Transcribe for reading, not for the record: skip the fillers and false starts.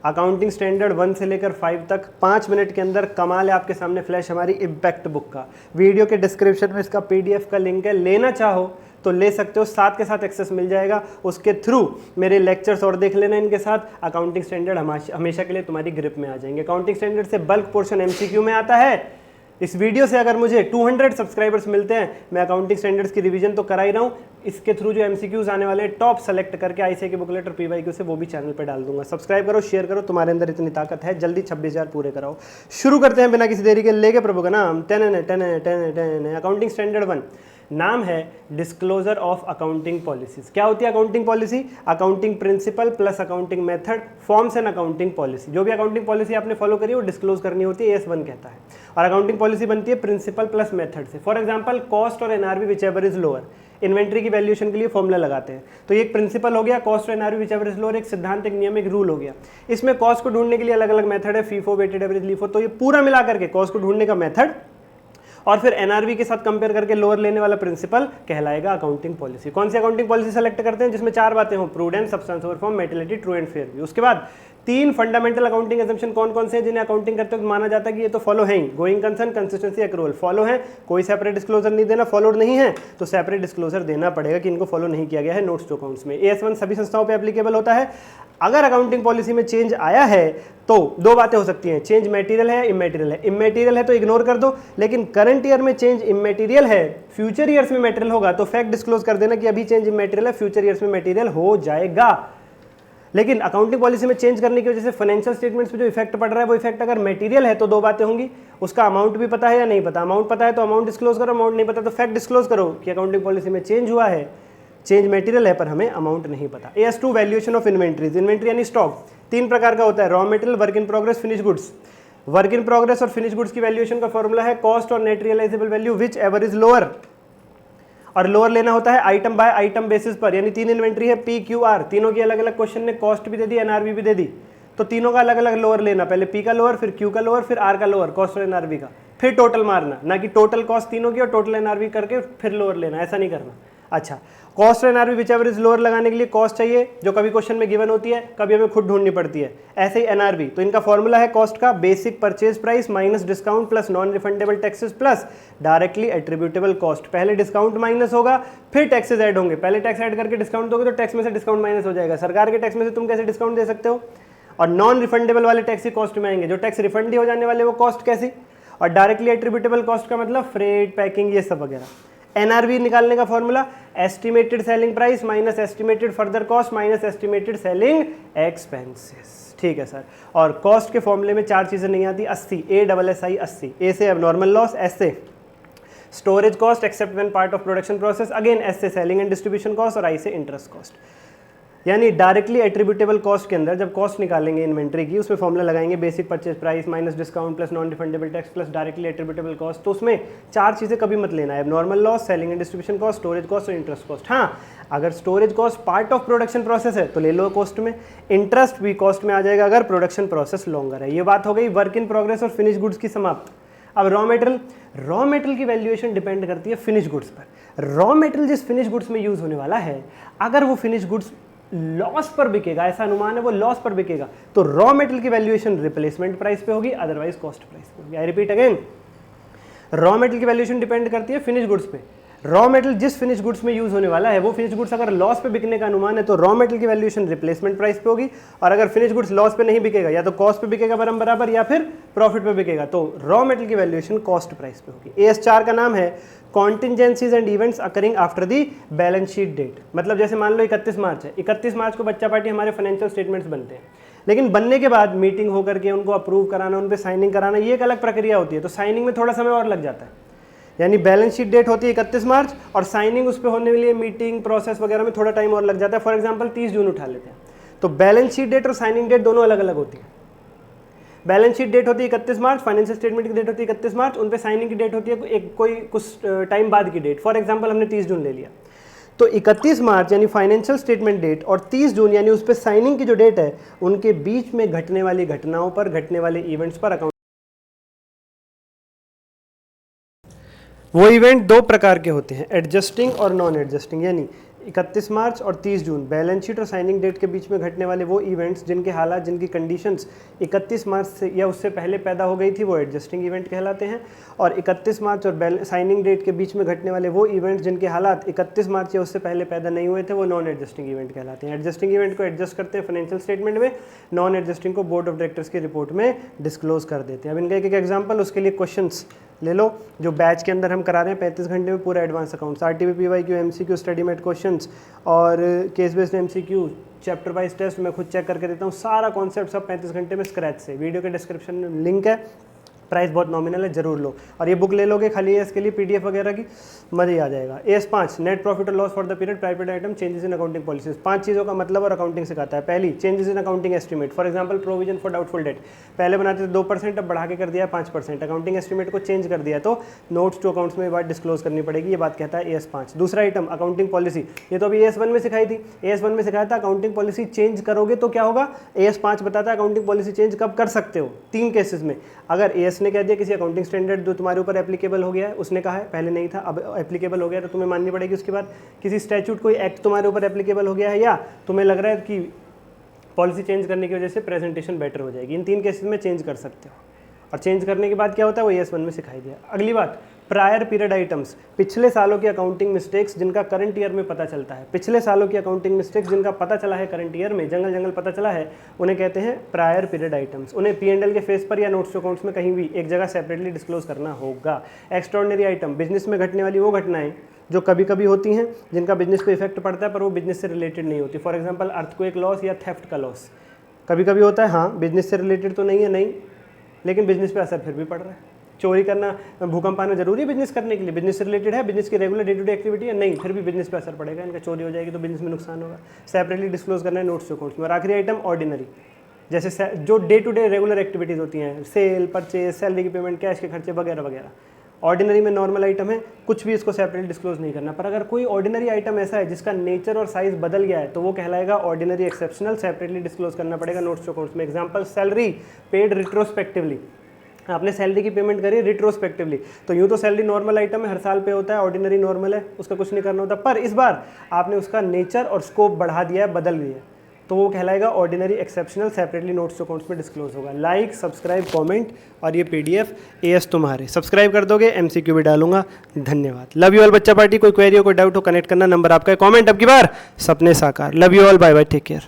Accounting standard 1 से लेकर 5 तक 5 मिनट के अंदर कमाल है आपके सामने फ्लैश हमारी इम्पैक्ट बुक का। वीडियो के डिस्क्रिप्शन में इसका PDF का लिंक है, लेना चाहो तो ले सकते हो, साथ के साथ एक्सेस मिल जाएगा। उसके थ्रू मेरे लेक्चर्स और देख लेना इनके साथ, अकाउंटिंग स्टैंडर्ड हमेशा के लिए तुम्हारी ग्रिप में आ जाएंगे। अकाउंटिंग स्टैंडर्ड से बल्क पोर्शन MCQ में आता है। इस वीडियो से अगर मुझे 200 सब्सक्राइबर्स मिलते हैं, मैं अकाउंटिंग स्टैंडर्ड्स की रिवीजन तो करा ही रहा हूँ, इसके थ्रू जो MCQs आने वाले हैं टॉप सेलेक्ट करके ICAI के बुकलेट और PYQ से वो भी चैनल पे डाल दूंगा। सब्सक्राइब करो, शेयर करो, तुम्हारे अंदर इतनी ताकत है, जल्दी 26,000 पूरे कराओ। शुरू करते हैं बिना किसी देरी के, लेके प्रभु का नाम। 10 अकाउंटिंग स्टैंडर्ड 1 नाम है डिस्क्लोजर ऑफ अकाउंटिंग पॉलिसीज। क्या होती है accounting policy? Accounting principle plus accounting method forms an accounting policy. जो भी अकाउंटिंग पॉलिसी आपने फॉलो करी है वो डिस्क्लोज करनी होती है, AS1 कहता है। और अकाउंटिंग पॉलिसी बनती है प्रिंसिपल प्लस मेथड से। फॉर एग्जांपल कॉस्ट और NRV which ever is lower, inventory की वैल्यूएशन के लिए फॉर्मूला लगाते हैं, तो ये एक प्रिंसिपल हो गया, कॉस्ट और NRV which ever is lower एक सिद्धांत, एक नियम, एक रूल हो गया। इसमें कॉस्ट को ढूंढने के लिए अलग अलग मेथड है, फीफो, वेटेड एवरेज, लीफो, तो ये पूरा मिला करके कॉस्ट को ढूंढने का मेथड और फिर NRV के साथ कंपेयर करके लोअर लेने वाला प्रिंसिपल कहलाएगा अकाउंटिंग पॉलिसी। कौन सी अकाउंटिंग पॉलिसी सेलेक्ट करते हैं? जिसमें 4 बातें हो, prudence, substance over form, materiality, true and fair view. उसके बाद 3 फंडामेंटल अकाउंटिंग असम्पशन कौन कौन से हैं जिन्हें अकाउंटिंग करते वक्त माना जाता है कि ये तो फॉलो है ही। Going concern, consistency, accrual follow है, कोई सेपरेट डिस्क्लोजर नहीं देना, फॉलोड नहीं है तो सेपरेट डिस्क्लोजर देना पड़ेगा कि इनको फॉलो नहीं किया गया है नोट्स टू अकाउंट्स में। AS1 सभी संस्थाओं पे एप्लीकेबल होता है। अगर अकाउंटिंग पॉलिसी में चेंज आया है तो 2 बातें हो सकती हैं, चेंज मटेरियल है या इमेटीरियल है। इमेटीरियल है तो इग्नोर कर दो, लेकिन करंट ईयर में चेंज इमेटीरियल है, फ्यूचर ईयर्स में मटेरियल होगा तो फैक्ट डिस्क्लोज कर देना कि अभी चेंज इमेटीरियल है, फ्यूचर ईयर्स में मटेरियल हो जाएगा। लेकिन अकाउंटिंग पॉलिसी में चेंज करने की वजह से फाइनेंशियल स्टेटमेंट्स पे जो इफेक्ट पड़ रहा है वो इफेक्ट अगर मटेरियल है तो 2 बातें होंगी, उसका अमाउंट भी पता है या नहीं पता। अमाउंट पता है तो अमाउंट डिस्क्लोज करो, अमाउंट नहीं पता तो फैक्ट डिस्क्लोज करो कि अकाउंटिंग पॉलिसी में चेंज हुआ है, चेंज मटेरियल है पर हमें अमाउंट नहीं पता। AS2 valuation of inventories. Inventory यानी स्टॉक 3 प्रकार का होता है, raw material, work in progress, finish goods. Work in progress और फिनिश गुड्स की वैल्यूएशन का फॉर्मूला है कॉस्ट और net realisable value whichever is lower, और लोअर लेना होता है आइटम बाय आइटम बेसिस पर। यानी 3 इन्वेंट्री है PQR, तीनों की अलग अलग क्वेश्चन ने कॉस्ट भी दे दी, NRV भी दे दी, तो तीनों का अलग अलग लोअर लेना, पहले P का लोअर, फिर Q का लोअर, फिर R का लोअर, कॉस्ट और NRV का, फिर टोटल मारना, ना कि टोटल कॉस्ट तीनों की और टोटल NRV करके फिर लोअर लेना, ऐसा नहीं करना। अच्छा, कॉस्ट और NRV which ever is lower लगाने के लिए कॉस्ट चाहिए जो कभी क्वेश्चन में गिवन होती है, कभी हमें खुद ढूंढनी पड़ती है, ऐसे ही NRV। तो इनका फॉर्मूला है कॉस्ट का basic purchase price minus discount plus non refundable taxes plus directly attributable cost. पहले डिस्काउंट माइनस होगा फिर टैक्सेस ऐड होंगे, पहले टैक्स ऐड करके डिस्काउंट दोगे तो टैक्स में से डिस्काउंट माइनस हो जाएगा। सरकार के टैक्स में से तुम कैसे डिस्काउंट दे सकते हो? और नॉन रिफंडेबल वाले टैक्स ही कॉस्ट में आएंगे, जो टैक्स रिफंड ही हो जाने वाले वो कॉस्ट कैसी। और डायरेक्टली एट्रीब्यूटेबल कॉस्ट का मतलब फ्रेट, पैकिंग, ये सब वगैरह। NRV निकालने का formula estimated selling price minus estimated further cost minus estimated selling expenses. ठीक है सर। और कॉस्ट के फॉर्मूले में 4 चीजें नहीं आती, 80, ASSI 80। A से एबनॉर्मल लॉस, S से storage cost except when part of production process, again S से सेलिंग एंड डिस्ट्रीब्यूशन कॉस्ट और I से इंटरेस्ट कॉस्ट। यानी डायरेक्टली एट्रीब्यूटेबल कॉस्ट के अंदर जब कॉस्ट निकालेंगे इन्वेंट्री की, उसमें फॉर्मूला लगाएंगे basic purchase price minus discount plus non refundable tax plus directly attributable cost. तो उसमें 4 चीज़ें कभी मत लेना है, normal loss, selling and distribution cost, storage cost और इंटरेस्ट कॉस्ट। हाँ, अगर storage cost part of production process है तो ले लो कॉस्ट में, इंटरेस्ट भी कॉस्ट में आ जाएगा अगर प्रोडक्शन प्रोसेस लॉन्गर है। ये बात हो गई वर्क इन प्रोग्रेस और फिनिश गुड्स की समाप्त। अब रॉ मटेरियल की वैल्यूएशन डिपेंड करती है फिनिश गुड्स पर। रॉ मटेरियल जिस फिनिश गुड्स में यूज होने वाला है, अगर वो फिनिश गुड्स लॉस पर बिकेगा, ऐसा अनुमान है वो लॉस पर बिकेगा, तो रॉ मटेरियल की वैल्यूएशन रिप्लेसमेंट प्राइस पे होगी, अदरवाइज कॉस्ट प्राइस पे होगी। I repeat again, raw material की वैल्यूएशन डिपेंड करती है फिनिश गुड्स पे। रॉ मटेरियल जिस फिनिश गुड्स में यूज होने वाला है वो फिनिश गुड्स अगर लॉस पे बिकने का अनुमान है तो रॉ मटेरियल की वैल्यूएशन रिप्लेसमेंट प्राइस पे होगी, और अगर फिनिश गुड्स लॉस पे नहीं बिकेगा, या तो कॉस्ट पे बिकेगा बराबर या फिर प्रॉफिट पे बिकेगा, तो रॉ मटेरियल की वैल्यूएशन कॉस्ट प्राइस पे होगी। AS4 का नाम है contingencies and events occurring after the balance sheet date. मतलब जैसे मान लो 31 मार्च है, 31 मार्च को बच्चा पार्टी हमारे फाइनेंशियल स्टेटमेंट्स बनते हैं, लेकिन बनने के बाद मीटिंग होकर के उनको अप्रूव कराना, उन पर साइनिंग कराना, ये एक अलग प्रक्रिया होती है, तो साइनिंग में थोड़ा समय और लग जाता है। यानी बैलेंस शीट डेट होती है 31 मार्च और साइनिंग उस पर होने के लिए मीटिंग प्रोसेस वगैरह में थोड़ा टाइम और लग जाता है। फॉर एग्जांपल 30 जून उठा लेते हैं, तो बैलेंस शीट डेट और साइनिंग डेट दोनों अलग अलग होती है। बैलेंस शीट डेट होती है 31 मार्च, फाइनेंशियल स्टेटमेंट की डेट होती है 31 मार्च, उन पे साइनिंग की डेट होती है कोई कुछ टाइम बाद की डेट। फॉर एग्जांपल हमने 30 जून ले लिया, तो 31 मार्च यानी फाइनेंशियल स्टेटमेंट डेट और 30 जून यानी उस पर साइनिंग की जो डेट है, उनके बीच में घटने वाली घटनाओं पर, घटने वाले इवेंट्स पर अकाउंट। वो इवेंट 2 प्रकार के होते हैं, एडजस्टिंग और नॉन एडजस्टिंग। यानी 31 मार्च और 30 जून बैलेंस शीट और साइनिंग डेट के बीच में घटने वाले वो इवेंट्स जिनके हालात, जिनकी कंडीशंस 31 मार्च से या उससे पहले पैदा हो गई थी, वो एडजस्टिंग इवेंट कहलाते हैं। और 31 मार्च और साइनिंग डेट के बीच में घटने वाले वो इवेंट्स जिनके हालात 31 मार्च या उससे पहले पैदा नहीं हुए थे, वो नॉन एडजस्टिंग इवेंट कहलाते हैं। एडजस्टिंग इवेंट को एडजस्ट करते हैं फाइनेंशियल स्टेटमेंट में, नॉन एडजस्टिंग को बोर्ड ऑफ डायरेक्टर्स की रिपोर्ट में डिस्क्लोज कर देते हैं। अब इनका एक एग्जाम्पल, उसके लिए क्वेश्चंस ले लो जो बैच के अंदर हम करा रहे हैं 35 घंटे में पूरा advance accounts, RTP PYQ MCQ study mat questions और case based MCQ chapter wise test मैं खुद चेक करके देता हूँ। सारा कॉन्सेप्ट सब 35 घंटे में स्क्रैच से। वीडियो के डिस्क्रिप्शन में लिंक है, प्राइस बहुत नॉमिनल है, जरूर लो। और ये बुक ले लोगे खाली एस के लिए PDF वगैरह की, मज़ा ही आ जाएगा। AS5 नेट प्रॉफिट और loss for the period, private item, changes in accounting policies. 5 चीज़ों का मतलब और अकाउंटिंग सिखाता है। पहली, changes in accounting estimate, for example provision for doubtful debt, पहले बनाते थे 2%, अब बढ़ा के कर दिया 5%। अकाउंटिंग एस्टिमेट को चेंज कर दिया तो नोट्स टू अकाउंट्स में बात डिस्क्लोज करनी पड़ेगी, ये बात कहता है AS5। दूसरा आइटम अकाउंटिंग पॉलिसी, ये तो अभी AS1 में सिखाई थी। AS1 में सिखाया था अकाउंटिंग पॉलिसी चेंज करोगे तो क्या होगा। AS5 बताता है अकाउंटिंग पॉलिसी चेंज कब कर सकते हो, 3 केसेस में। अगर AS ने कह दिया किसी अकाउंटिंग स्टैंडर्ड जो तुम्हारे ऊपर एप्लीकेबल हो गया है, उसने कहा है पहले नहीं था अब एप्लीकेबल हो गया तो तुम्हें माननी पड़ेगी। उसके बाद किसी स्टैट्यूट कोई एक्ट तुम्हारे ऊपर एप्लीकेबल हो गया है, या तुम्हें लग रहा है कि पॉलिसी चेंज करने की वजह से प्रेजेंटेशन बेटर हो जाएगी, इन 3 केसेस में चेंज कर सकते हो। और चेंज करने के बाद क्या होता है वो AS1 में सिखाई दिया। अगली बात, प्रायर पीरियड आइटम्स, पिछले सालों की अकाउंटिंग मिस्टेक्स जिनका करंट ईयर में पता चलता है। पिछले सालों की अकाउंटिंग मिस्टेक्स जिनका पता चला है करंट ईयर में, जंगल पता चला है, उन्हें कहते हैं प्रायर पीरियड आइटम्स। उन्हें P&L के फेस पर या नोट्स टू अकाउंट्स में कहीं भी एक जगह सेपरेटली डिस्क्लोज करना होगा। एक्स्ट्राऑर्डिनरी आइटम, बिजनेस में घटने वाली वो घटनाएं जो कभी कभी होती हैं जिनका बिजनेस पे इफेक्ट पड़ता है पर वो बिजनेस से रिलेटेड नहीं होती। फॉर एग्जांपल अर्थक्वेक लॉस या थेफ्ट का लॉस कभी कभी होता है, हाँ बिजनेस से रिलेटेड तो नहीं है, नहीं, लेकिन बिजनेस पे असर फिर भी पड़ रहा है। चोरी करना, भूकंप आना जरूरी है बिजनेस करने के लिए, बिजनेस से रिलेटेड है, बिजनेस की regular day to day activity है, नहीं, फिर भी बिजनेस पे असर पड़ेगा, इनका चोरी हो जाएगी तो बिजनेस में नुकसान होगा। सेपरेटली डिस्क्लोज करना है नोट्स टू अकाउंट्स में। और आखिरी आइटम ऑर्डिनरी, जैसे जो day to day regular activities होती हैं, सेल, परचेज, सैलरी की पेमेंट, कैश के खर्चे वगैरह वगैरह। ऑर्डिनरी में नॉर्मल आइटम है, कुछ भी इसको सेपरेटली डिस्क्लोज नहीं करना। पर अगर कोई ऑर्डिनरी आइटम ऐसा है जिसका नेचर और साइज बदल गया है तो वो कहलाएगा ऑर्डिनरी एक्सेप्शनल, सेपरेटली डिस्क्लोज करना पड़ेगा नोट्स टू अकाउंट्स में। एग्जांपल, सैलरी पेड रिट्रोस्पेक्टिवली, आपने सैलरी की पेमेंट करी रिट्रोस्पेक्टिवली, तो यूँ तो सैलरी नॉर्मल आइटम है, हर साल पे होता है, ऑर्डिनरी नॉर्मल है, उसका कुछ नहीं करना होता। पर इस बार आपने उसका नेचर और स्कोप बढ़ा दिया है, बदल दिया है, तो वो कहलाएगा ordinary exceptional, separately notes to accounts में डिस्क्लोज होगा। लाइक, सब्सक्राइब, कमेंट और ये PDF AS तुम्हारे, सब्सक्राइब कर दोगे, MCQ भी डालूंगा। धन्यवाद। लव यू ऑल बच्चा पार्टी। कोई क्वेरी हो, कोई डाउट हो, कनेक्ट करना, नंबर आपका है। कमेंट अब की बार सपने साकार। Love you all, bye bye, take care.